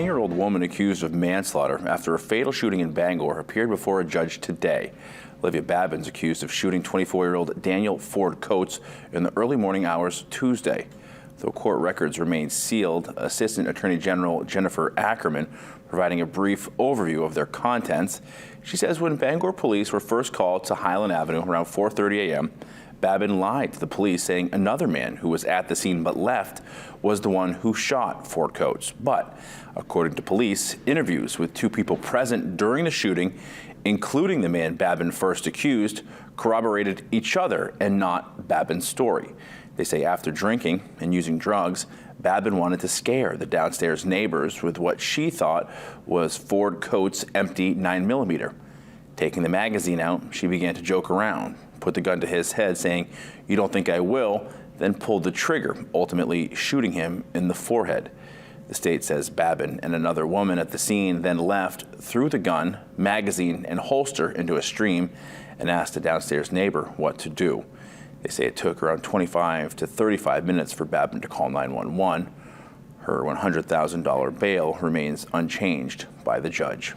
10-year-old woman accused of manslaughter after a fatal shooting in Bangor appeared before a judge today. Olivia Babin's accused of shooting 24-year-old Daniel Ford Coates in the early morning hours Tuesday. Though court records remain sealed, Assistant Attorney General Jennifer Ackerman providing a brief overview of their contents. She says when Bangor police were first called to Highland Avenue around 4:30 a.m., Babin lied to the police, saying another man who was at the scene but left was the one who shot Ford Coates. But according to police, interviews with two people present during the shooting, including the man Babin first accused, corroborated each other and not Babin's story. They say after drinking and using drugs, Babin wanted to scare the downstairs neighbors with what she thought was Ford Coates' empty 9mm. Taking the magazine out, she began to joke around, put the gun to his head, saying, "You don't think I will," then pulled the trigger, ultimately shooting him in the forehead. The state says Babin and another woman at the scene then left, threw the gun, magazine, and holster into a stream and asked a downstairs neighbor what to do. They say it took around 25 to 35 minutes for Babin to call 911. Her $100,000 bail remains unchanged by the judge.